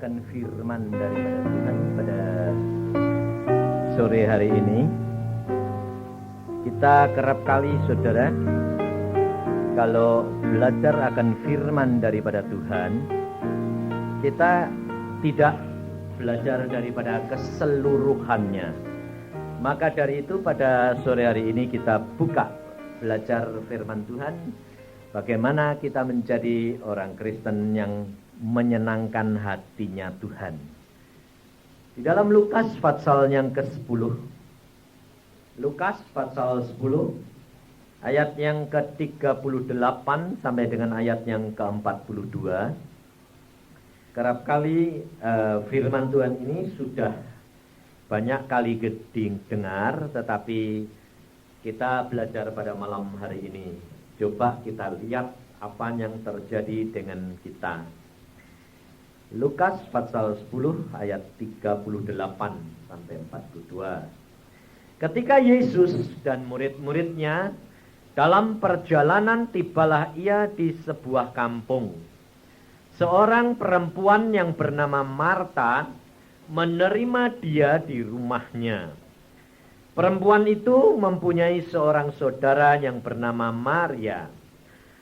akan firman daripada Tuhan pada sore hari ini. Kita kerap kali, saudara, kalau belajar akan firman daripada Tuhan, kita tidak belajar daripada keseluruhannya. Maka dari itu pada sore hari ini kita buka belajar firman Tuhan, bagaimana kita menjadi orang Kristen yang menyenangkan hatinya Tuhan. Di dalam Lukas pasal yang ke-10, Lukas pasal 10 ayat yang ke-38 sampai dengan ayat yang ke-42. Kerap kali firman Tuhan ini sudah banyak kali dengar, tetapi kita belajar pada malam hari ini. Coba kita lihat apa yang terjadi dengan kita. Lukas pasal 10 ayat 38 sampai 42. Ketika Yesus dan murid-muridnya dalam perjalanan, tibalah ia di sebuah kampung. Seorang perempuan yang bernama Marta menerima dia di rumahnya. Perempuan itu mempunyai seorang saudara yang bernama Maria.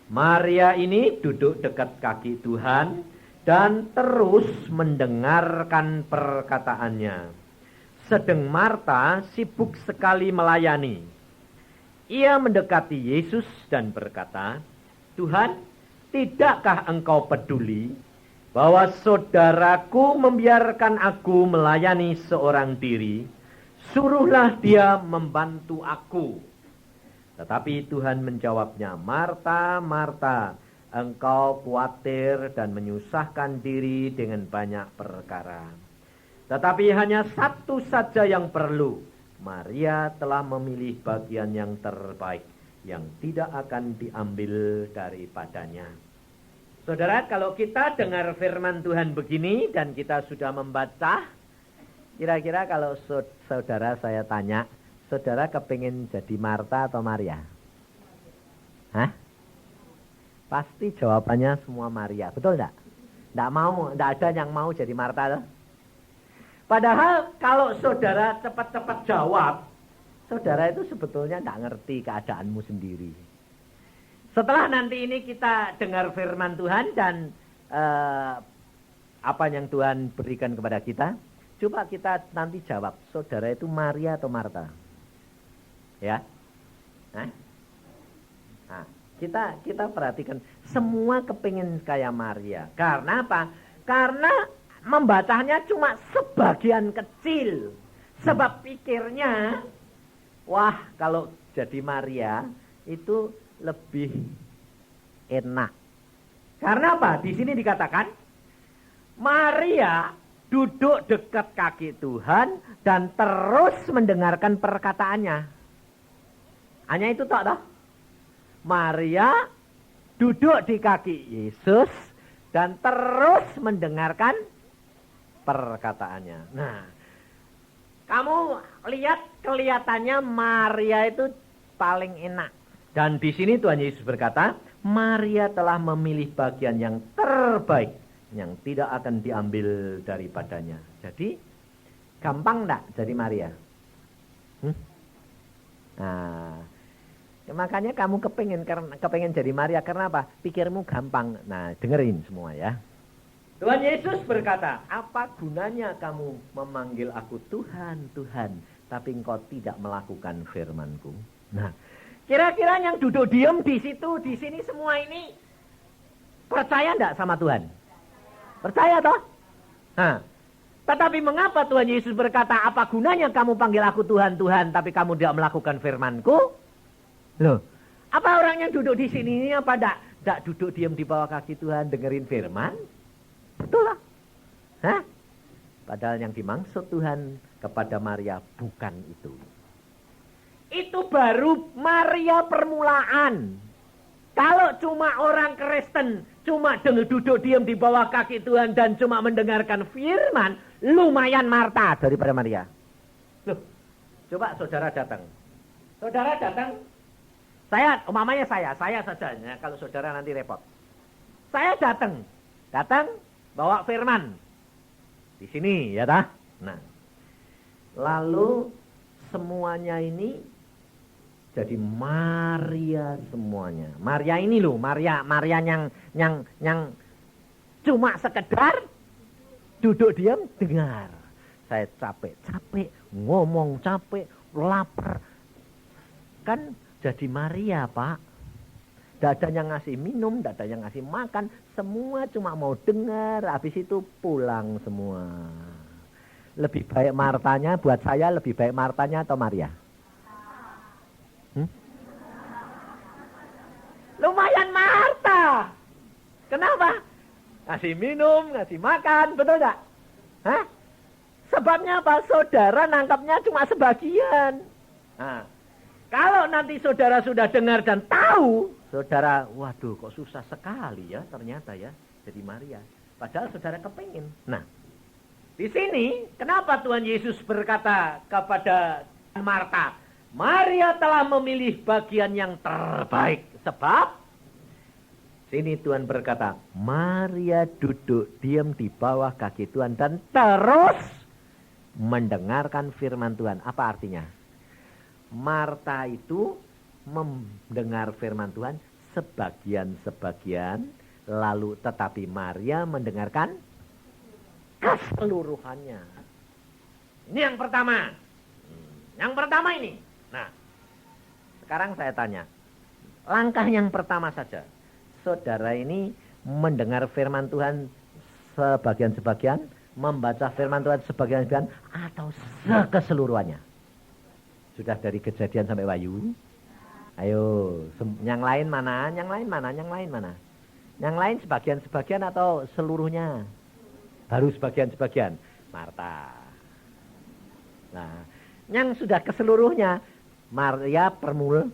Maria ini duduk dekat kaki Tuhan dan terus mendengarkan perkataannya. Sedang Marta sibuk sekali melayani. Ia mendekati Yesus dan berkata, "Tuhan, tidakkah engkau peduli bahwa saudaraku membiarkan aku melayani seorang diri? Suruhlah dia membantu aku." Tetapi Tuhan menjawabnya, "Marta, Marta, engkau khawatir dan menyusahkan diri dengan banyak perkara. Tetapi hanya satu saja yang perlu. Maria telah memilih bagian yang terbaik, yang tidak akan diambil daripadanya." Saudara, kalau kita dengar firman Tuhan begini dan kita sudah membaca, kira-kira kalau saudara saya tanya, saudara kepingin jadi Marta atau Maria? Hah? Pasti jawabannya semua Maria, betul enggak? Enggak ada yang mau jadi Marta loh. Padahal kalau saudara cepat-cepat jawab, saudara itu sebetulnya enggak ngerti keadaanmu sendiri. Setelah nanti ini kita dengar firman Tuhan dan apa yang Tuhan berikan kepada kita, coba kita nanti jawab, saudara itu Maria atau Marta? Ya? Nah, kita perhatikan, semua kepingin kayak Maria. Karena apa? Karena membacanya cuma sebagian kecil. Sebab pikirnya, wah kalau jadi Maria itu lebih enak. Karena apa? Di sini dikatakan, Maria duduk dekat kaki Tuhan dan terus mendengarkan perkataannya. Hanya itu tak dah. Maria duduk di kaki Yesus dan terus mendengarkan perkataannya. Nah, kamu lihat kelihatannya Maria itu paling enak. Dan di sini Tuhan Yesus berkata, Maria telah memilih bagian yang terbaik, yang tidak akan diambil daripadanya. Jadi, gampang enggak jadi Maria? Nah, makanya kamu kepingin jadi Maria karena apa? Pikirmu gampang. Nah, dengerin semua ya. Tuhan Yesus berkata, "Apa gunanya kamu memanggil aku Tuhan, Tuhan, tapi engkau tidak melakukan firman-Ku?" Nah, kira-kira yang duduk diam di situ, di sini semua ini percaya enggak sama Tuhan? Percaya toh? Nah, tetapi mengapa Tuhan Yesus berkata, "Apa gunanya kamu panggil aku Tuhan, Tuhan, tapi kamu tidak melakukan firman-Ku?" Loh, apa orang yang duduk di sini ini apa enggak duduk diam di bawah kaki Tuhan dengerin firman? Betul lah. Hah? Padahal yang dimaksud Tuhan kepada Maria bukan itu. Itu baru Maria permulaan. Kalau cuma orang Kristen cuma duduk diam di bawah kaki Tuhan dan cuma mendengarkan firman, lumayan Marta daripada Maria. Loh, coba saudara datang. Saudara datang. Umpamanya saya saja ya, kalau saudara nanti repot. Saya datang bawa firman. Di sini ya tah. Nah, lalu semuanya ini jadi Maria semuanya. Maria ini loh, Maria yang cuma sekedar duduk diam dengar. Saya capek, ngomong capek, lapar. Kan jadi Maria, Pak. Tidak ada yang ngasih minum, tidak ada yang ngasih makan. Semua cuma mau dengar, habis itu pulang semua. Lebih baik Martanya, buat saya lebih baik Martanya atau Maria? Lumayan Marta. Kenapa? Ngasih minum, ngasih makan, betul gak? Hah? Sebabnya apa? Saudara nangkapnya cuma sebagian. Nah, kalau nanti saudara sudah dengar dan tahu, saudara, waduh kok susah sekali ya ternyata ya jadi Maria. Padahal saudara kepingin. Nah, di sini kenapa Tuhan Yesus berkata kepada Marta, Maria telah memilih bagian yang terbaik. Sebab sini Tuhan berkata, Maria duduk diam di bawah kaki Tuhan dan terus mendengarkan firman Tuhan. Apa artinya? Marta itu mendengar firman Tuhan sebagian-sebagian, lalu tetapi Maria mendengarkan keseluruhannya. Ini yang pertama. Yang pertama ini. Nah, sekarang saya tanya. Langkah yang pertama saja. Saudara ini mendengar firman Tuhan sebagian-sebagian, membaca firman Tuhan sebagian-sebagian, atau keseluruhannya? Sudah dari Kejadian sampai Wahyu? Ayo, yang lain mana? Yang lain mana? Yang lain mana? Yang lain sebagian-sebagian atau seluruhnya? Baru sebagian-sebagian. Marta. Nah, yang sudah keseluruhnya, Maria permulaan.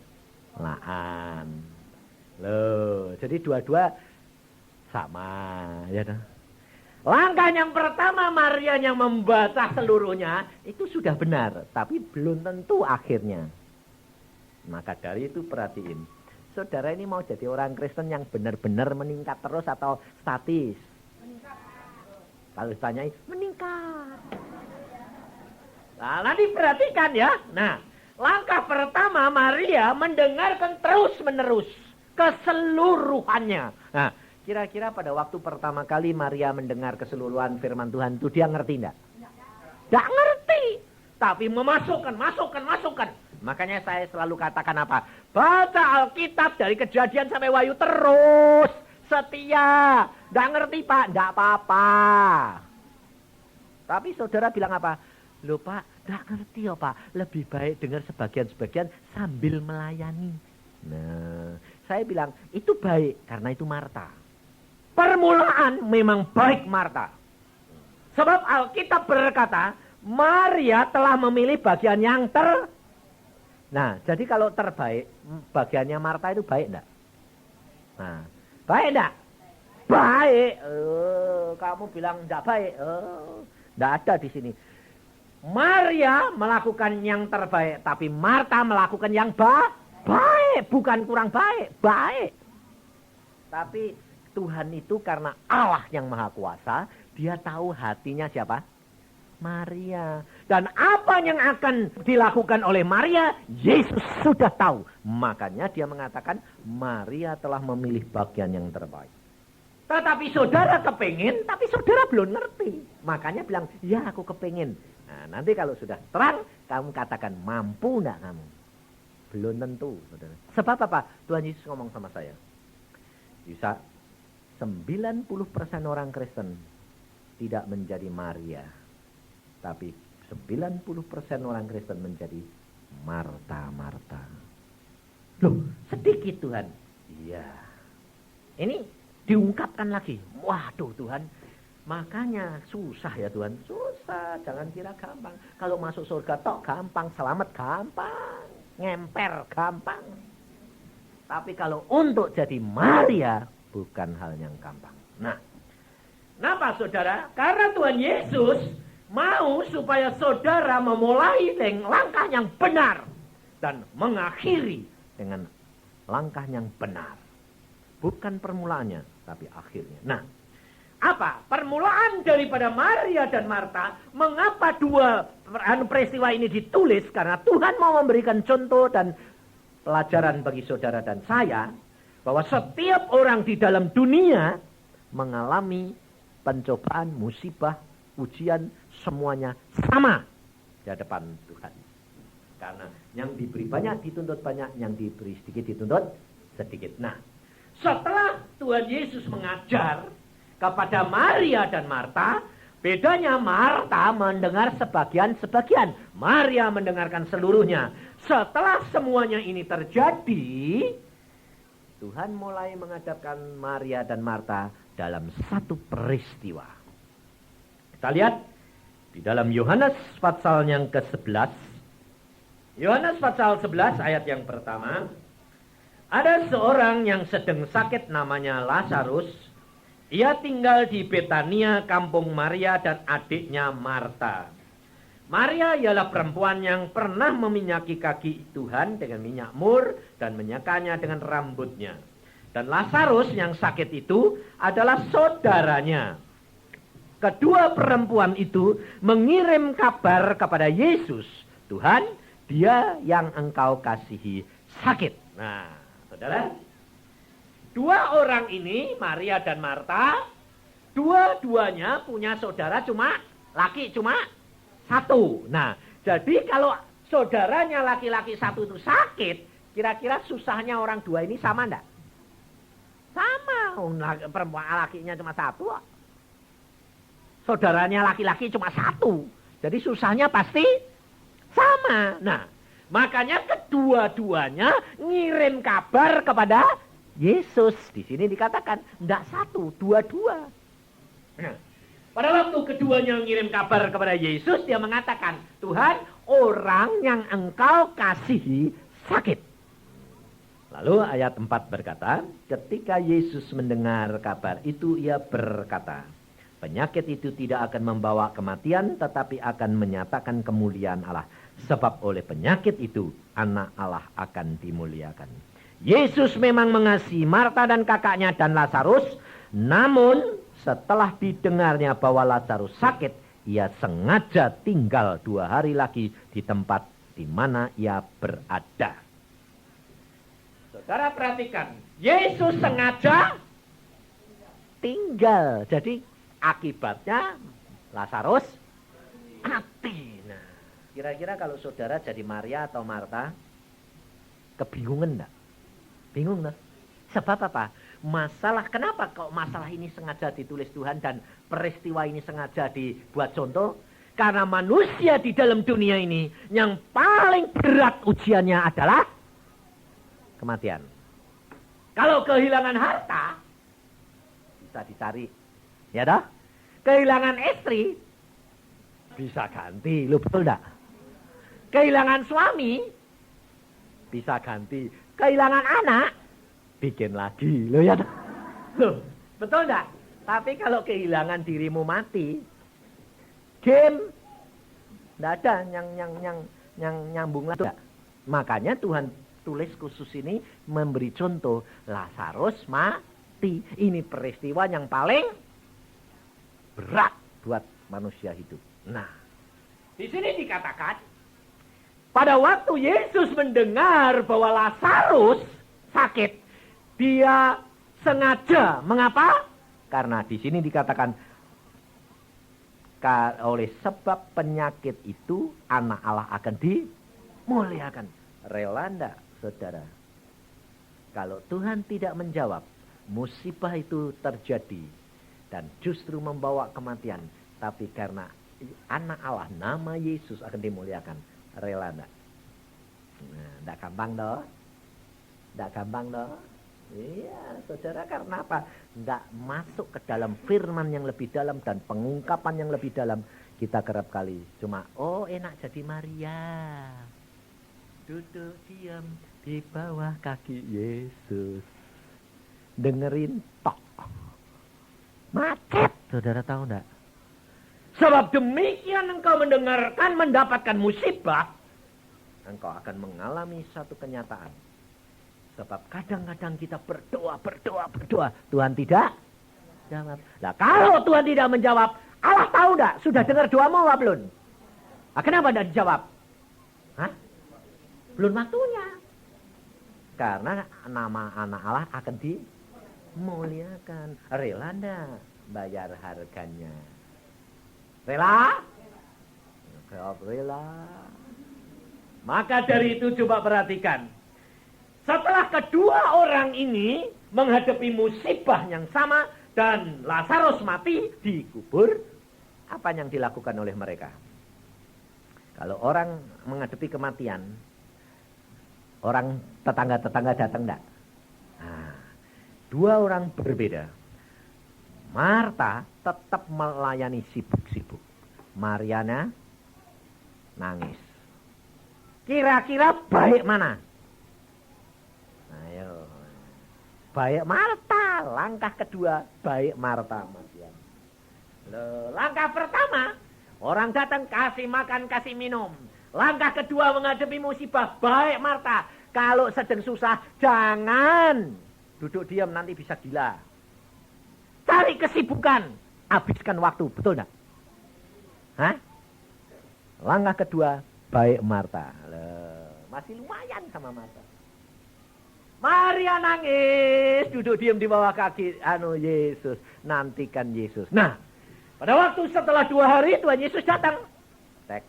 Loh, jadi dua-dua sama, ya dah. Langkah yang pertama Maria yang membaca seluruhnya itu sudah benar, tapi belum tentu akhirnya. Maka dari itu perhatiin, saudara ini mau jadi orang Kristen yang benar-benar meningkat terus atau statis? Meningkat. Kalau ditanyai, meningkat. Nah, nanti perhatikan ya. Nah, langkah pertama Maria mendengarkan terus-menerus keseluruhannya. Nah, kira-kira pada waktu pertama kali Maria mendengar keseluruhan firman Tuhan itu dia ngerti enggak? Enggak ngerti. Tapi masukkan. Makanya saya selalu katakan apa? Baca Alkitab dari Kejadian sampai Wahyu terus. Setia. Enggak ngerti Pak? Enggak apa-apa. Tapi saudara bilang apa? Loh Pak, enggak ngerti ya Pak. Lebih baik dengar sebagian-sebagian sambil melayani. Nah, saya bilang itu baik karena itu Marta. Permulaan memang baik Marta. Sebab Alkitab berkata, Maria telah memilih bagian yang Nah, jadi kalau terbaik, bagiannya Marta itu baik enggak? Nah, baik enggak? Baik. Kamu bilang enggak baik. Enggak ada di sini. Maria melakukan yang terbaik, tapi Marta melakukan yang baik. Bukan kurang baik, baik. Tapi Tuhan itu karena Allah yang Maha Kuasa, dia tahu hatinya siapa? Maria. Dan apa yang akan dilakukan oleh Maria, Yesus sudah tahu. Makanya dia mengatakan, Maria telah memilih bagian yang terbaik. Tetapi saudara kepingin, tapi saudara belum ngerti. Makanya bilang, ya aku kepingin. Nah, nanti kalau sudah terang, kamu katakan, mampu enggak kamu? Belum tentu, saudara. Sebab apa? Tuhan Yesus ngomong sama saya. Bisa 90% orang Kristen tidak menjadi Maria. Tapi 90% orang Kristen menjadi Marta. Loh, sedikit Tuhan. Iya. Ini diungkapkan lagi. Waduh Tuhan. Makanya susah ya Tuhan. Susah, jangan kira gampang. Kalau masuk surga tok gampang, selamat gampang. Ngemper gampang. Tapi kalau untuk jadi Maria, bukan hal yang gampang. Nah, kenapa saudara? Karena Tuhan Yesus mau supaya saudara memulai dengan langkah yang benar dan mengakhiri dengan langkah yang benar. Bukan permulaannya, tapi akhirnya. Nah, Apa? Permulaan daripada Maria dan Marta. Mengapa dua peristiwa ini ditulis? Karena Tuhan mau memberikan contoh dan pelajaran bagi saudara dan saya. Bahwa setiap orang di dalam dunia mengalami pencobaan, musibah, ujian, semuanya sama di hadapan Tuhan. Karena yang diberi banyak dituntut banyak, yang diberi sedikit dituntut sedikit. Nah, setelah Tuhan Yesus mengajar kepada Maria dan Marta, bedanya Marta mendengar sebagian-sebagian, Maria mendengarkan seluruhnya. Setelah semuanya ini terjadi, Tuhan mulai menghadapkan Maria dan Marta dalam satu peristiwa. Kita lihat di dalam Yohanes pasal yang ke-11. Yohanes pasal 11 ayat yang pertama. Ada seorang yang sedang sakit namanya Lazarus. Ia tinggal di Betania, kampung Maria dan adiknya Marta. Maria ialah perempuan yang pernah meminyaki kaki Tuhan dengan minyak mur dan menyekanya dengan rambutnya. Dan Lazarus yang sakit itu adalah saudaranya. Kedua perempuan itu mengirim kabar kepada Yesus. Tuhan, dia yang engkau kasihi sakit. Nah, saudara, dua orang ini, Maria dan Marta, dua-duanya punya saudara laki cuma satu. Nah, jadi kalau saudaranya laki-laki satu itu sakit, kira-kira susahnya orang dua ini sama enggak? Sama, perempuan lakinya cuma satu. Saudaranya laki-laki cuma satu. Jadi susahnya pasti sama. Nah, makanya kedua-duanya ngirim kabar kepada Yesus. Di sini dikatakan enggak satu, dua-dua. Nah, pada waktu keduanya ngirim kabar kepada Yesus, dia mengatakan, Tuhan, orang yang engkau kasihi sakit. Lalu ayat 4 berkata, ketika Yesus mendengar kabar itu, ia berkata, penyakit itu tidak akan membawa kematian, tetapi akan menyatakan kemuliaan Allah. Sebab oleh penyakit itu, anak Allah akan dimuliakan. Yesus memang mengasihi Marta dan kakaknya dan Lazarus, namun setelah didengarnya bahwa Lazarus sakit, ia sengaja tinggal 2 hari lagi di tempat di mana ia berada. Saudara perhatikan, Yesus sengaja tinggal. Jadi akibatnya Lazarus mati. Nah, kira-kira kalau saudara jadi Maria atau Marta, kebingungan enggak? Bingung enggak? Sebab apa? Masalah, kenapa kok masalah ini sengaja ditulis Tuhan dan peristiwa ini sengaja dibuat contoh? Karena manusia di dalam dunia ini yang paling berat ujiannya adalah kematian. Kalau kehilangan harta bisa dicari, ya dah. Kehilangan istri bisa ganti, lu betul enggak? Kehilangan suami bisa ganti. Kehilangan anak bikin lagi, lo ya. Loh, betul enggak? Tapi kalau kehilangan dirimu mati, game enggak ada yang nyambung lagi. Makanya Tuhan tulis khusus ini memberi contoh Lazarus mati. Ini peristiwa yang paling berat buat manusia hidup. Nah, di sini dikatakan pada waktu Yesus mendengar bahwa Lazarus sakit, dia sengaja. Mengapa? Karena di sini dikatakan oleh sebab penyakit itu anak Allah akan dimuliakan. Rela enggak, saudara? Kalau Tuhan tidak menjawab, musibah itu terjadi dan justru membawa kematian. Tapi karena anak Allah, nama Yesus akan dimuliakan. Rela enggak? Nah, enggak gampang doh. Enggak gampang doh. Iya, saudara, karena apa? Enggak masuk ke dalam firman yang lebih dalam dan pengungkapan yang lebih dalam. Kita kerap kali cuma, oh enak jadi Maria. Duduk diam di bawah kaki Yesus. Dengerin tok. Macet, saudara tahu enggak? Sebab demikian engkau mendengarkan mendapatkan musibah, engkau akan mengalami satu kenyataan. Sebab kadang-kadang kita berdoa. Tuhan tidak jawab. Nah, kalau Tuhan tidak menjawab, Allah tahu enggak? Sudah dengar doamu apa belum? Nah, kenapa tidak dijawab? Hah? Belum waktunya. Karena nama anak Allah akan dimuliakan. Rela enggak bayar harganya? Rela? Jawab rela. Maka dari itu coba perhatikan. Setelah kedua orang ini menghadapi musibah yang sama dan Lazarus mati dikubur, apa yang dilakukan oleh mereka? Kalau orang menghadapi kematian, orang tetangga-tetangga datang enggak? Nah, dua orang berbeda. Marta tetap melayani sibuk-sibuk. Mariana nangis. Kira-kira baik mana? Ayo. Baik Marta. Langkah kedua, baik Marta. Langkah pertama, orang datang kasih makan, kasih minum. Langkah kedua menghadapi musibah, baik Marta. Kalau sedang susah, jangan duduk diam, nanti bisa gila. Cari kesibukan, habiskan waktu, betul enggak? Hah? Langkah kedua, baik Marta. Masih lumayan sama Marta. Maria nangis, duduk diam di bawah kaki Yesus, nantikan Yesus. Nah, pada waktu setelah 2 hari Tuhan Yesus datang. Tek.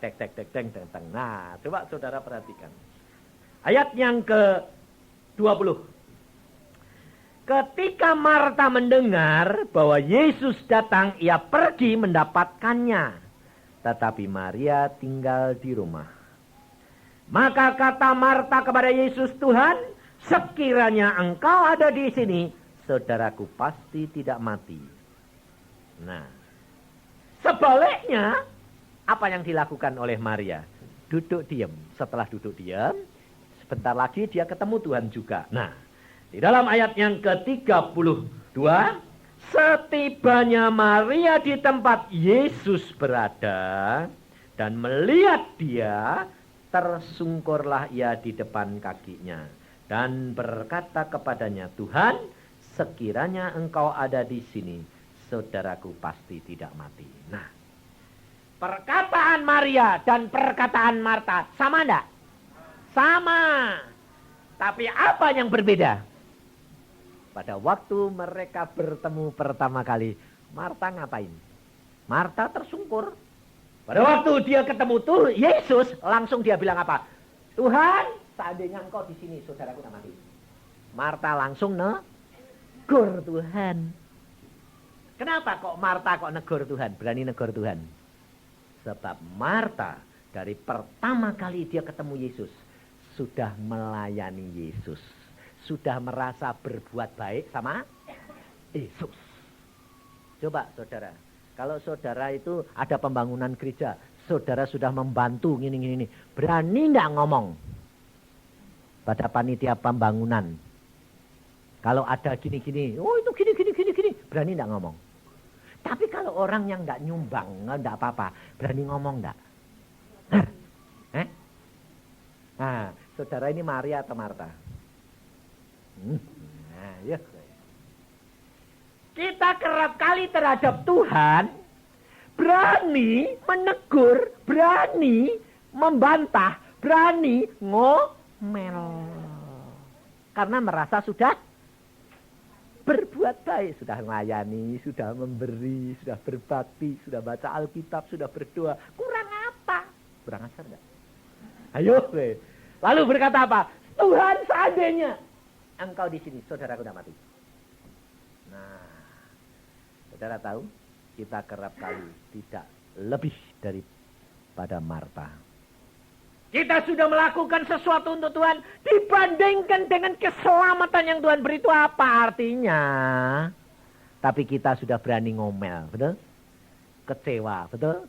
Nah, coba saudara perhatikan. Ayat yang ke-20. Ketika Marta mendengar bahwa Yesus datang, ia pergi mendapatkannya. Tetapi Maria tinggal di rumah. Maka kata Marta kepada Yesus, Tuhan, sekiranya engkau ada di sini, saudaraku pasti tidak mati. Nah, sebaliknya, apa yang dilakukan oleh Maria? Duduk diam. Setelah duduk diam, sebentar lagi dia ketemu Tuhan juga. Nah, di dalam ayat yang ke-32, setibanya Maria di tempat Yesus berada dan melihat dia, tersungkurlah ia di depan kakinya dan berkata kepadanya, Tuhan, sekiranya engkau ada di sini, saudaraku pasti tidak mati. Nah, perkataan Maria dan perkataan Marta sama enggak? Sama. Tapi apa yang berbeda? Pada waktu mereka bertemu pertama kali, Marta ngapain? Marta tersungkur. Pada waktu dia ketemu tuh Yesus, langsung dia bilang apa? Tuhan, seandainya engkau di sini, saudaraku tidak mati. Marta langsung negur Tuhan. Kenapa kok Marta kok negur Tuhan? Berani negur Tuhan. Sebab Marta dari pertama kali dia ketemu Yesus, sudah melayani Yesus. Sudah merasa berbuat baik sama Yesus. Coba saudara, kalau saudara itu ada pembangunan gereja, saudara sudah membantu gini, berani enggak ngomong pada panitia pembangunan? Kalau ada gini, oh itu gini, berani enggak ngomong? Tapi kalau orang yang enggak nyumbang, enggak apa-apa, berani ngomong enggak? Nah, saudara ini Maria atau Marta? Nah, ya. Kita kerap kali terhadap Tuhan berani menegur, berani membantah, berani ngomel. Karena merasa sudah berbuat baik, sudah melayani, sudah memberi, sudah berbakti, sudah baca Alkitab, sudah berdoa. Kurang apa? Kurang ajar enggak? Ayo, lalu berkata apa? Tuhan, seandainya engkau di sini, saudaraku tidak mati. Nah, saudara tahu, kita kerap kali tidak lebih daripada Marta. Kita sudah melakukan sesuatu untuk Tuhan, dibandingkan dengan keselamatan yang Tuhan beri, itu apa artinya? Tapi kita sudah berani ngomel, betul? Kecewa, betul?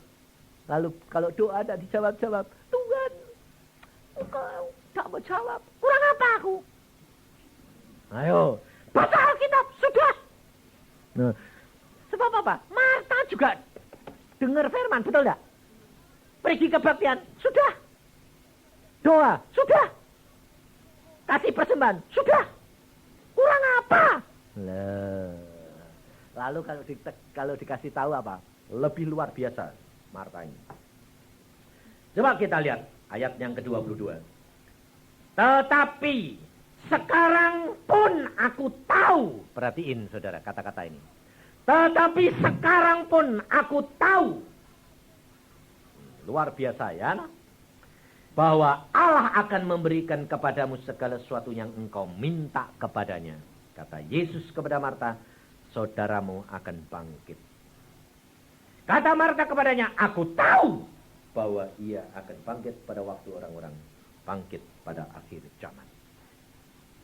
Lalu kalau doa tidak dijawab-jawab, Tuhan, engkau tak menjawab, kurang apa aku? Ayo, baca Alkitab, sudah. Nah, sebab apa? Marta juga dengar firman, betul enggak? Pergi kebaktian, sudah. Doa, sudah. Kasih persembahan, sudah. Kurang apa? Lalu kalau dikasih tahu apa? Lebih luar biasa Marta ini. Coba kita lihat ayat yang ke-22. Tetapi sekarang pun aku tahu. Perhatiin saudara kata-kata ini. Tetapi sekarang pun aku tahu. Luar biasa ya. Bahwa Allah akan memberikan kepadamu segala sesuatu yang engkau minta kepadanya. Kata Yesus kepada Marta, saudaramu akan bangkit. Kata Marta kepadanya, aku tahu bahwa ia akan bangkit pada waktu orang-orang bangkit pada akhir zaman.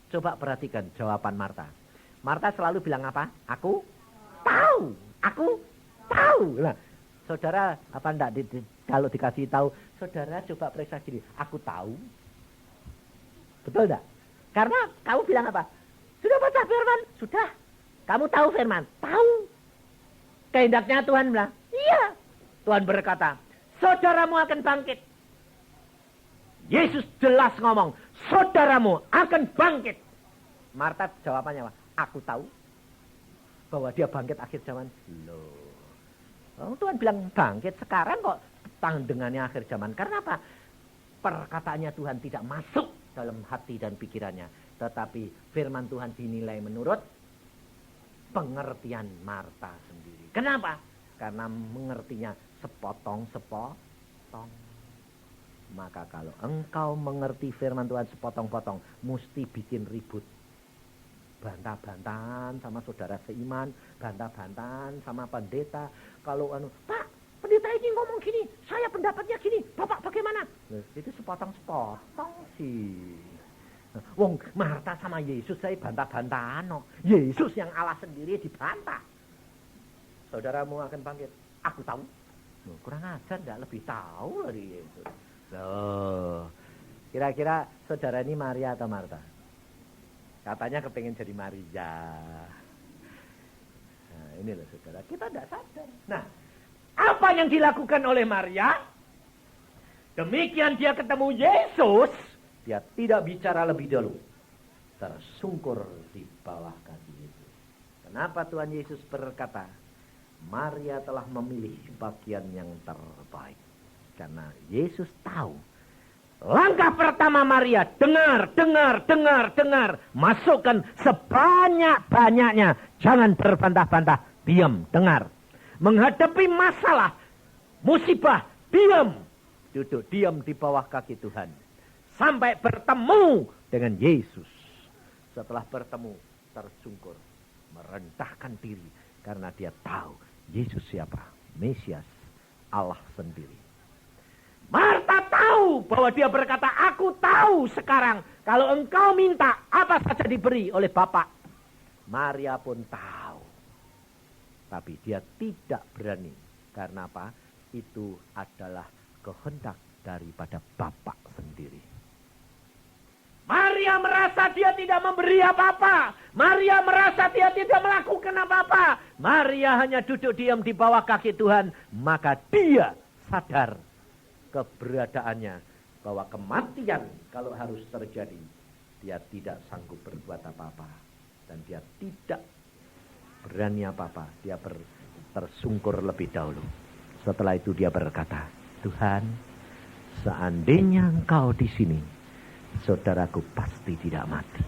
Coba perhatikan jawaban Marta. Marta selalu bilang apa? Aku tahu. Aku tahu. Nah, saudara apa enggak kalau dikasih tahu, saudara coba periksa gini, aku tahu. Betul enggak? Karena kamu bilang apa? Sudah baca firman? Sudah. Kamu tahu firman? Tahu. Kehendaknya Tuhan bilang, iya. Tuhan berkata, saudaramu akan bangkit. Yesus jelas ngomong, saudaramu akan bangkit. Marta jawabannya apa? Aku tahu bahwa dia bangkit akhir zaman. Loh. Tuhan bilang bangkit sekarang kok tangdengannya akhir zaman. Karena apa? Perkataannya Tuhan tidak masuk dalam hati dan pikirannya. Tetapi firman Tuhan dinilai menurut pengertian Marta sendiri. Kenapa? Karena mengertinya sepotong-sepotong. Maka kalau engkau mengerti firman Tuhan sepotong-potong, mesti bikin ribut. Bantah-bantahan sama saudara seiman, bantah-bantahan sama pendeta. Kalau Pak, pendeta ini ngomong gini, saya pendapatnya gini, Bapak bagaimana? Itu sepotong-sepotong sih. Wong Marta sama Yesus saya bantah-bantahan. No. Yesus yang Allah sendiri dibantah. Saudaramu akan bangkit. Aku tahu. Kurang ajar enggak lebih tahu dari Yesus. Loh. Kira-kira saudara ini Maria atau Marta? Katanya kepengen jadi Maria. Nah, ini loh saudara, kita tidak sadar. Nah, apa yang dilakukan oleh Maria? Demikian dia ketemu Yesus, dia tidak bicara lebih dulu. Tersungkur di bawah kaki Yesus. Kenapa Tuhan Yesus berkata, Maria telah memilih bagian yang terbaik. Karena Yesus tahu langkah pertama Maria, dengar. Masukkan sebanyak-banyaknya. Jangan berbantah-bantah, diam, dengar. Menghadapi masalah, musibah, diam. Duduk, diam di bawah kaki Tuhan. Sampai bertemu dengan Yesus. Setelah bertemu, tersungkur. Merendahkan diri. Karena dia tahu Yesus siapa? Mesias, Allah sendiri. Marta tahu bahwa dia berkata, aku tahu sekarang kalau engkau minta apa saja diberi oleh Bapa. Maria pun tahu. Tapi dia tidak berani. Karena apa? Itu adalah kehendak daripada Bapa sendiri. Maria merasa dia tidak memberi apa-apa. Maria merasa dia tidak melakukan apa-apa. Maria hanya duduk diam di bawah kaki Tuhan. Maka dia sadar keberadaannya, bahwa kematian kalau harus terjadi, dia tidak sanggup berbuat apa-apa, dan dia tidak berani apa-apa. Dia tersungkur lebih dahulu. Setelah itu dia berkata, Tuhan, seandainya engkau di sini, saudaraku pasti tidak mati.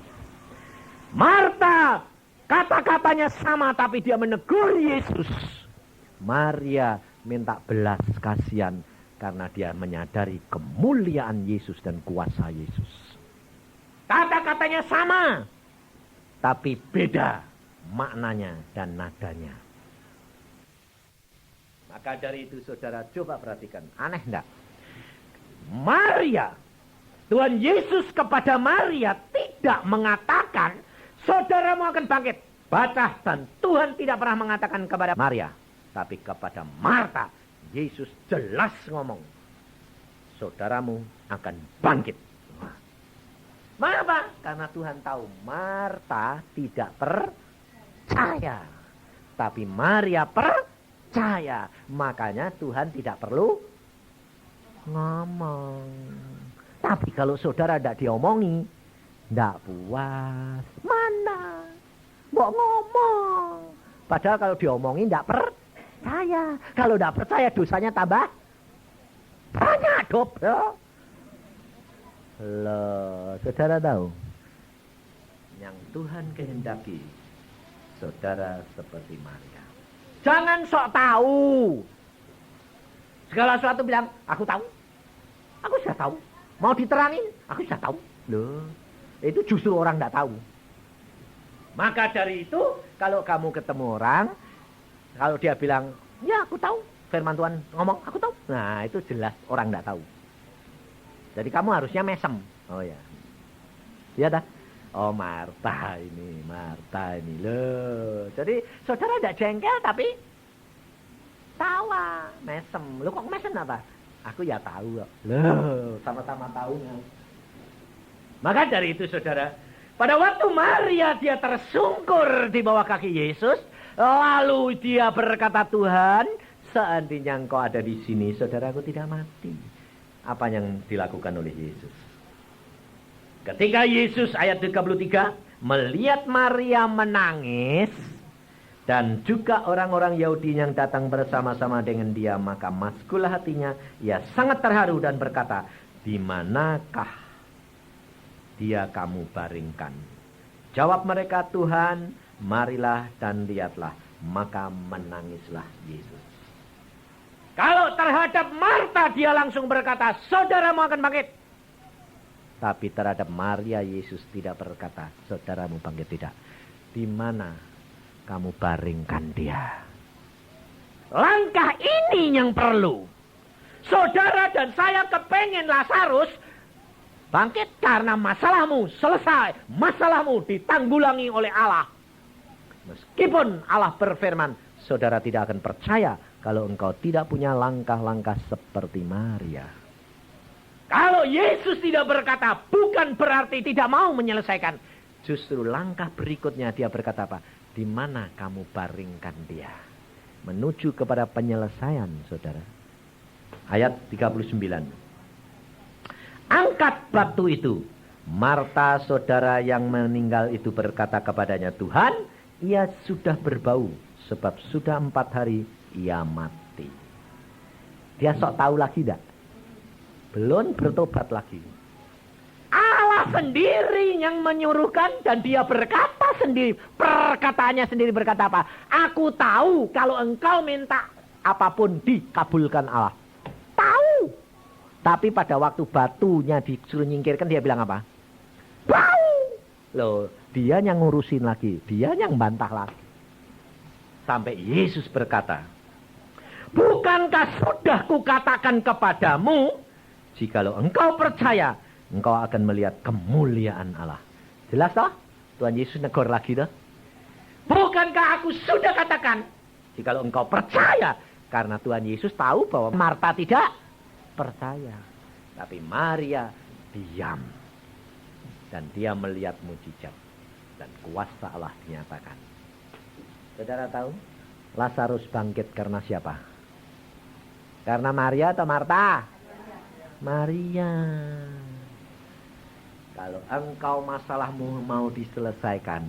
Marta, kata-katanya sama, tapi dia menegur Yesus. Maria minta belas kasihan, karena dia menyadari kemuliaan Yesus dan kuasa Yesus. Kata-katanya sama, tapi beda maknanya dan nadanya. Maka dari itu saudara coba perhatikan, aneh enggak? Maria, Tuhan Yesus kepada Maria tidak mengatakan, saudaramu akan bangkit. Baca, dan Tuhan tidak pernah mengatakan kepada Maria, tapi kepada Marta. Yesus jelas ngomong, saudaramu akan bangkit. Mengapa? Karena Tuhan tahu Marta tidak percaya. Tapi Maria percaya. Makanya Tuhan tidak perlu ngomong. Tapi kalau saudara tidak diomongi, tidak puas. Mana? Mau ngomong. Padahal kalau diomongin tidak percaya. Kalau tidak percaya dosanya tambah banyak double. Loh, saudara tahu? Yang Tuhan kehendaki, saudara seperti Maria. Jangan sok tahu. Segala sesuatu bilang, aku tahu. Aku sudah tahu. Mau diterangin, aku sudah tahu. Loh, itu justru orang tidak tahu. Maka dari itu, kalau kamu ketemu orang, kalau dia bilang, ya aku tahu. Firman Tuhan ngomong, aku tahu. Nah, itu jelas orang tidak tahu. Jadi kamu harusnya mesem. Oh ya. Iya dah. Oh Marta ini. Loh. Jadi saudara tidak jengkel tapi tawa. Mesem. Loh kok mesem apa? Aku ya tahu. Loh. Sama-sama tahunya. Maka dari itu saudara. Pada waktu Maria dia tersungkur di bawah kaki Yesus. Lalu dia berkata, Tuhan, seandainya engkau ada di sini, saudaraku tidak mati. Apa yang dilakukan oleh Yesus? Ketika Yesus ayat 33 melihat Maria menangis dan juga orang-orang Yahudi yang datang bersama-sama dengan dia, maka maskulah hatinya, ia sangat terharu dan berkata, di manakah dia kamu baringkan? Jawab mereka, Tuhan, marilah dan lihatlah. Maka menangislah Yesus. Kalau terhadap Marta dia langsung berkata, saudaramu akan bangkit. Tapi terhadap Maria Yesus tidak berkata, saudaramu bangkit, tidak. Di mana kamu baringkan dia? Langkah ini yang perlu. Saudara dan saya kepengen Lazarus bangkit karena masalahmu selesai. Masalahmu ditanggulangi oleh Allah. Meskipun Allah berfirman, saudara tidak akan percaya kalau engkau tidak punya langkah-langkah seperti Maria. Kalau Yesus tidak berkata, bukan berarti tidak mau menyelesaikan. Justru langkah berikutnya dia berkata apa? Di mana kamu baringkan dia? Menuju kepada penyelesaian, saudara. Ayat 39. Angkat batu itu. Marta, saudara yang meninggal itu berkata kepadanya, Tuhan, ia sudah berbau. Sebab sudah 4 hari ia mati. Dia sok tahu lagi tidak? Belum bertobat lagi. Allah sendiri yang menyuruhkan dan dia berkata sendiri. Perkataannya sendiri berkata apa? Aku tahu kalau engkau minta apapun dikabulkan Allah. Tahu. Tapi pada waktu batunya disuruh nyingkirkan dia bilang apa? Bau. Loh, dia yang ngurusin lagi. Dia yang bantah lagi. Sampai Yesus berkata, bukankah sudah kukatakan kepadamu, jikalau engkau percaya, engkau akan melihat kemuliaan Allah. Jelas toh? Tuhan Yesus negor lagi toh? Bukankah aku sudah katakan, jikalau engkau percaya. Karena Tuhan Yesus tahu bahwa Marta tidak percaya. Tapi Maria diam. Dan dia melihat mujizat. Dan kuasa Allah dinyatakan. Saudara tahu? Lazarus bangkit karena siapa? Karena Maria atau Marta? Maria. Kalau engkau masalahmu mau diselesaikan,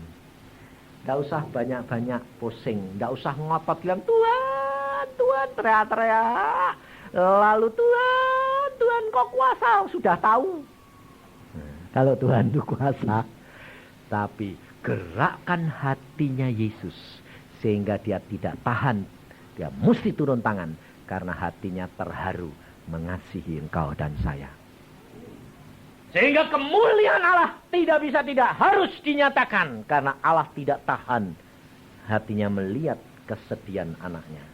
tidak usah banyak-banyak pusing. Tidak usah ngotot bilang, Tuhan, Tuhan, teriak-teriak. Lalu Tuhan kok kuasa? Sudah tahu. Kalau Tuhan itu kuasa. Tapi gerakkan hatinya Yesus. Sehingga dia tidak tahan. Dia mesti turun tangan. Karena hatinya terharu mengasihi engkau dan saya. Sehingga kemuliaan Allah tidak bisa tidak harus dinyatakan. Karena Allah tidak tahan hatinya melihat kesedihan anaknya.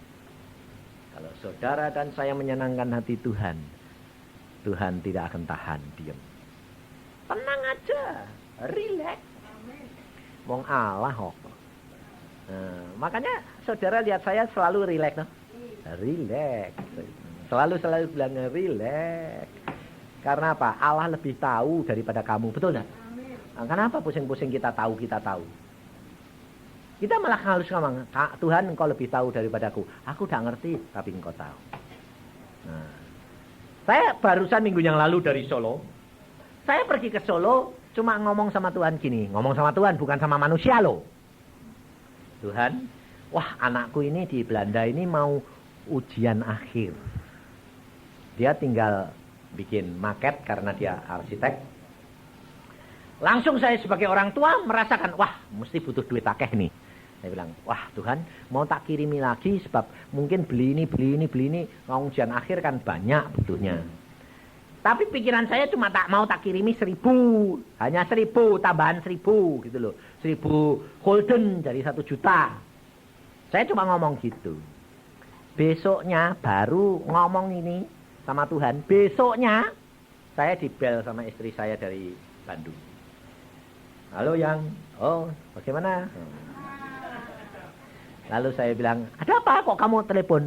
Kalau saudara dan saya menyenangkan hati Tuhan, Tuhan tidak akan tahan diam. Tenang aja, relax. Wong Allah kok. Makanya saudara lihat saya selalu relax, no? Relax. Selalu bilang relax. Karena apa? Allah lebih tahu daripada kamu, betul nggak? Nah, kenapa pusing-pusing kita tahu? Kita malah harus ngomong, Tuhan engkau lebih tahu daripadaku. Aku udah ngerti, tapi engkau tahu. Nah, saya barusan minggu yang lalu dari Solo. Saya pergi ke Solo, cuma ngomong sama Tuhan gini. Ngomong sama Tuhan, bukan sama manusia loh. Tuhan, wah anakku ini di Belanda ini mau ujian akhir. Dia tinggal bikin maket karena dia arsitek. Langsung saya sebagai orang tua merasakan, wah mesti butuh duit akeh nih. Saya bilang, wah Tuhan mau tak kirimi lagi sebab mungkin beli ini, mau ujian akhir kan banyak butuhnya. Tapi pikiran saya cuma mau tak kirimi 1.000, hanya 1.000, tambahan 1.000 gitu loh. 1.000 golden dari 1 juta. Saya cuma ngomong gitu. Besoknya baru ngomong ini sama Tuhan. Besoknya saya dibel sama istri saya dari Bandung. Halo Yang, oh bagaimana? Lalu saya bilang, ada apa kok kamu telepon?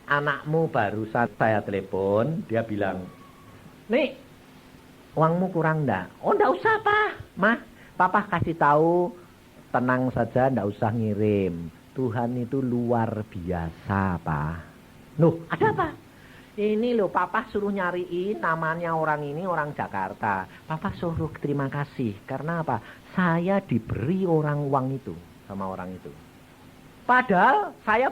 Anakmu barusan saya telepon, dia bilang, nih, uangmu kurang enggak? Oh enggak usah Pak, Mah, Papa kasih tahu, tenang saja enggak usah ngirim. Tuhan itu luar biasa Pak. Loh, ada apa? Ini loh, Papa suruh nyariin namanya orang ini orang Jakarta. Papa suruh terima kasih, karena apa? Saya diberi uang itu, sama orang itu. Padahal saya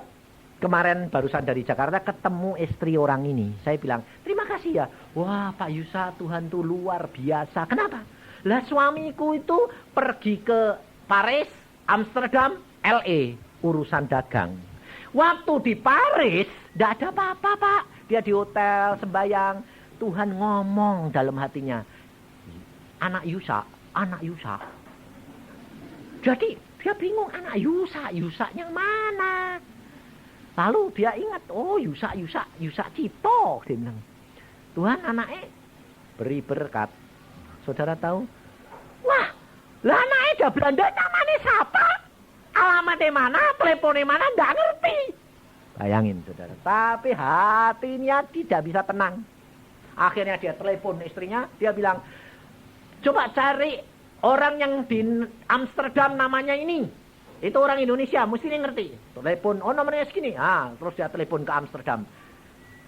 kemarin barusan dari Jakarta ketemu istri orang ini. Saya bilang, terima kasih ya. Wah Pak Yusa, Tuhan tuh luar biasa. Kenapa? Lah suamiku itu pergi ke Paris, Amsterdam, LA. Urusan dagang. Waktu di Paris, tidak ada apa-apa Pak. Dia di hotel, sembayang. Tuhan ngomong dalam hatinya. Anak Yusa. Jadi dia bingung, anak Yusa yang mana? Lalu dia ingat, oh Yusa Cipto. Dia bilang, Tuhan anaknya beri berkat. Saudara tahu? Wah, lah anaknya udah Belanda namanya siapa? Alamatnya mana, teleponnya mana, nggak ngerti. Bayangin saudara, tapi hatinya tidak bisa tenang. Akhirnya dia telepon istrinya, dia bilang, coba cari orang yang di Amsterdam namanya ini. Itu orang Indonesia, mesti ngerti. Telepon, oh nomornya segini. Terus dia telepon ke Amsterdam.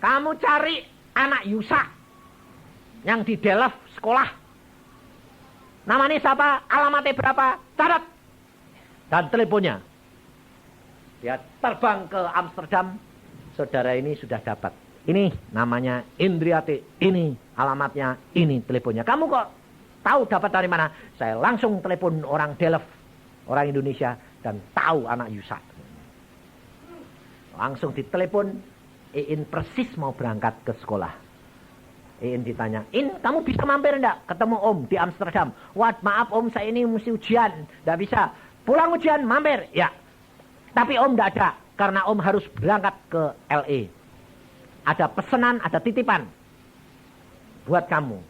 Kamu cari anak Yusa yang di Delft sekolah. Namanya siapa? Alamatnya berapa? Catat. Dan teleponnya. Dia terbang ke Amsterdam. Saudara ini sudah dapat. Ini namanya Indriati. Ini alamatnya, ini teleponnya. Kamu kok tahu dapat dari mana? Saya langsung telepon orang Delft, orang Indonesia, dan tahu anak Yusa. Langsung ditelepon, Iin persis mau berangkat ke sekolah. Iin ditanya, In kamu bisa mampir enggak? Ketemu Om di Amsterdam. Wah maaf Om, saya ini mesti ujian. Enggak bisa. Pulang ujian, mampir. Ya. Tapi Om enggak ada. Karena Om harus berangkat ke LA. Ada pesanan, ada titipan. Buat kamu.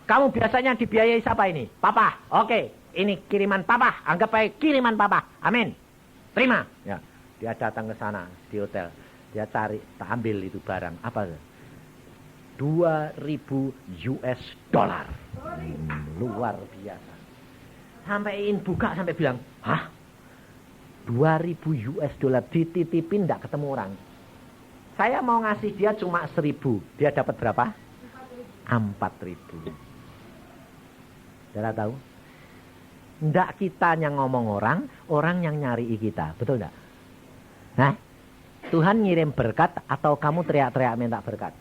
Kamu biasanya dibiayai siapa ini? Papa. Oke. Ini kiriman Papa. Anggap aja kiriman Papa. Amin. Terima. Ya. Dia datang ke sana di hotel. Dia cari, tak ambil itu barang. Apa? 2.000 US dollar. Luar biasa. Sampai buka sampai bilang, hah? 2.000 US dollar dititipin enggak ketemu orang. Saya mau ngasih dia cuma 1.000. Dia dapat berapa? 4.000. Saudara tahu? Enggak kita yang ngomong orang yang nyari kita. Betul enggak? Nah, Tuhan ngirim berkat atau kamu teriak-teriak minta berkat?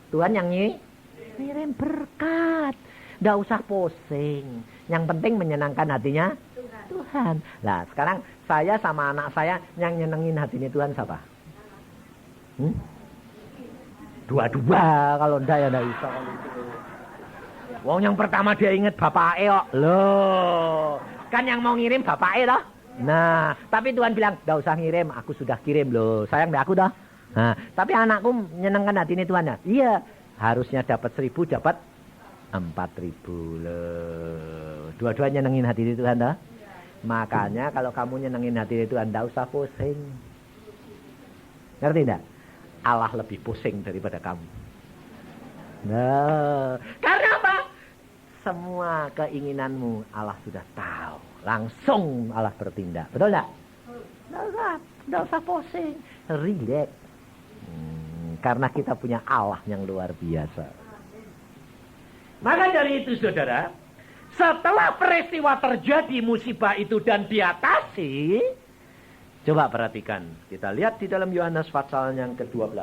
Tuhan yang ngirim berkat. Enggak usah pusing. Yang penting menyenangkan hatinya Tuhan. Nah, sekarang saya sama anak saya yang nyenengin hatinya Tuhan siapa? Dua-dua. Kalau enggak ya enggak bisa. Wong yang pertama dia inget bapaknya kok. Loh. Kan yang mau ngirim bapaknya toh. Nah, tapi Tuhan bilang, enggak usah ngirim, aku sudah kirim loh. Sayang deh aku toh. Nah, tapi anakku nyenengkan hatinya Tuhan ya. Iya, harusnya dapat 1.000, dapat 4.000 loh. Dua-duanya nyenengin hati Tuhan toh. Makanya kalau kamu nyenengin hati Tuhan, enggak usah pusing. Ngerti enggak? Allah lebih pusing daripada kamu. Nah, karena apa? Semua keinginanmu Allah sudah tahu. Langsung Allah bertindak. Betul enggak? Enggak usah pusing. Relax. Karena kita punya Allah yang luar biasa. Maka dari itu saudara, setelah peristiwa terjadi musibah itu dan diatasi, Coba perhatikan. Kita lihat di dalam Yohanes pasal yang ke-12.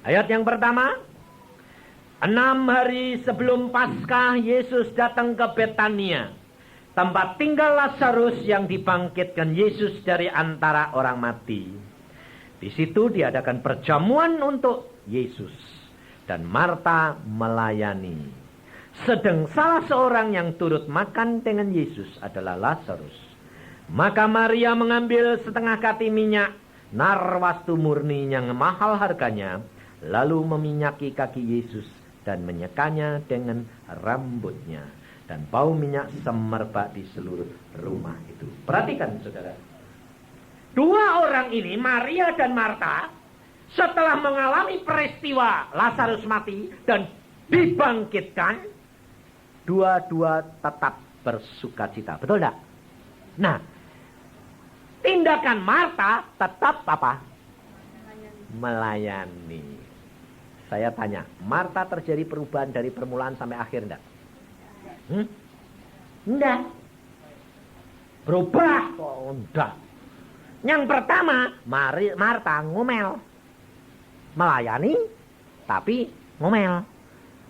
Ayat yang pertama. 6 hari sebelum Paskah, Yesus datang ke Betania, tempat tinggal Lazarus yang dibangkitkan Yesus dari antara orang mati. Di situ diadakan perjamuan untuk Yesus. Dan Marta melayani. Sedang salah seorang yang turut makan dengan Yesus adalah Lazarus. Maka Maria mengambil setengah kati minyak narwastu murni yang mahal harganya, lalu meminyaki kaki Yesus dan menyekanya dengan rambutnya. Dan bau minyak semerbak di seluruh rumah itu. Perhatikan saudara. Dua orang ini, Maria dan Marta, setelah mengalami peristiwa Lazarus mati dan dibangkitkan, dua-dua tetap bersukacita. Betul tidak? Nah, tindakan Marta tetap apa? Melayani. Saya tanya, Marta terjadi perubahan dari permulaan sampai akhir enggak? Enggak. Berubah kok enggak. Yang pertama, Marta ngomel. Melayani, tapi ngomel.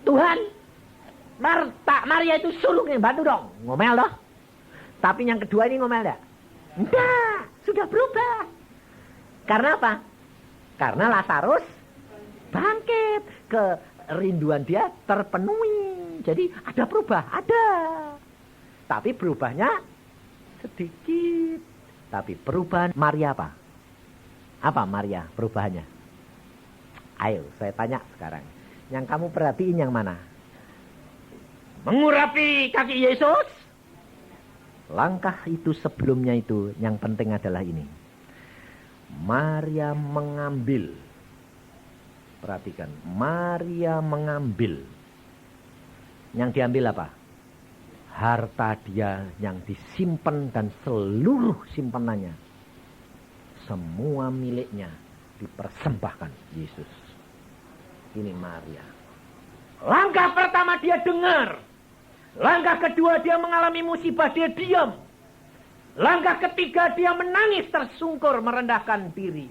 Tuhan, Maria itu sulungnya, bantu dong. Ngomel dong. Tapi yang kedua ini ngomel enggak? Enggak, sudah berubah. Karena apa? Karena Lazarus bangkit, kerinduan dia terpenuhi. Jadi ada berubah, ada. Tapi berubahnya sedikit. Tapi perubahan Maria apa? Apa Maria perubahannya? Ayo saya tanya sekarang. Yang kamu perhatiin yang mana? Mengurapi kaki Yesus? Langkah itu sebelumnya itu yang penting adalah ini. Maria mengambil. Perhatikan, Maria mengambil. Yang diambil apa? Harta dia yang disimpan dan seluruh simpanannya. Semua miliknya dipersembahkan Yesus. Ini Maria. Langkah pertama dia dengar. Langkah kedua dia mengalami musibah, dia diam. Langkah ketiga dia menangis tersungkur merendahkan diri.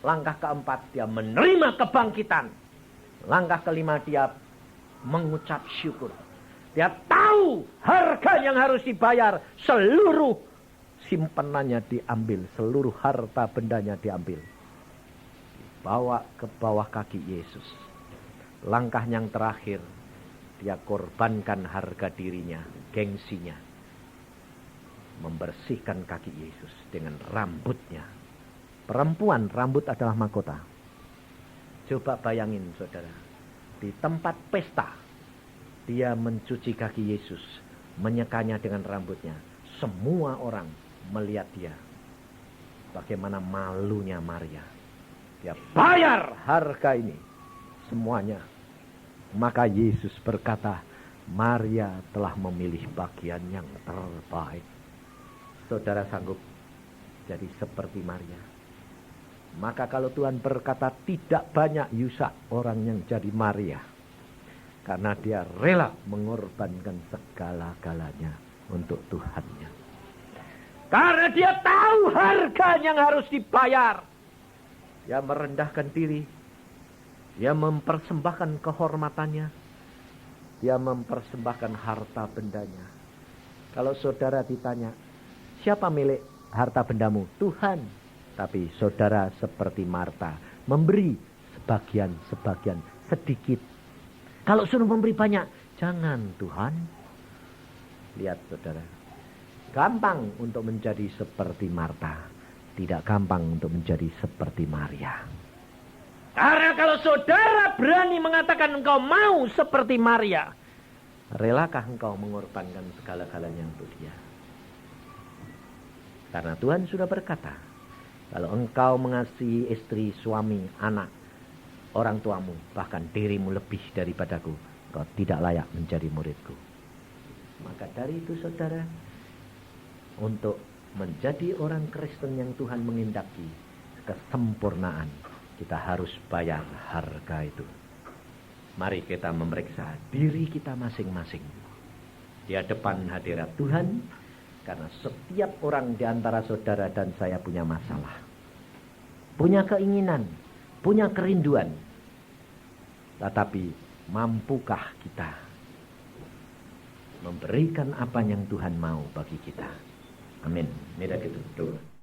Langkah keempat dia menerima kebangkitan. Langkah kelima dia mengucap syukur. Dia tahu harga yang harus dibayar. Seluruh simpanannya diambil. Seluruh harta bendanya diambil. Dibawa ke bawah kaki Yesus. Langkah yang terakhir. Dia korbankan harga dirinya. Gengsinya. Membersihkan kaki Yesus dengan rambutnya. Perempuan, rambut adalah mahkota. Coba bayangin saudara. Di tempat pesta. Dia mencuci kaki Yesus. Menyekanya dengan rambutnya. Semua orang melihat dia. Bagaimana malunya Maria. Dia bayar harga ini. Semuanya. Maka Yesus berkata, Maria telah memilih bagian yang terbaik. Saudara sanggup jadi seperti Maria? Maka kalau Tuhan berkata tidak banyak Yusak orang yang jadi Maria. Karena dia rela mengorbankan segala-galanya untuk Tuhannya. Karena dia tahu harga yang harus dibayar. Dia merendahkan diri. Dia mempersembahkan kehormatannya. Dia mempersembahkan harta bendanya. Kalau saudara ditanya, siapa milik harta bendamu? Tuhan. Tapi saudara seperti Marta, memberi sebagian sedikit. Kalau suruh memberi banyak, jangan Tuhan. Lihat saudara, gampang untuk menjadi seperti Marta, tidak gampang untuk menjadi seperti Maria. Karena kalau saudara berani mengatakan engkau mau seperti Maria, relakah engkau mengorbankan segala-galanya untuk dia? Karena Tuhan sudah berkata, kalau engkau mengasihi istri, suami, anak, orang tuamu, bahkan dirimu lebih daripadaku, kau tidak layak menjadi muridku. Maka dari itu saudara, untuk menjadi orang Kristen yang Tuhan menghendaki kesempurnaan, kita harus bayar harga itu. Mari kita memeriksa diri kita masing-masing di hadapan hadirat Tuhan. Karena setiap orang di antara saudara dan saya punya masalah. Punya keinginan, punya kerinduan. Tetapi mampukah kita memberikan apa yang Tuhan mau bagi kita? Amin. Ini kita doa.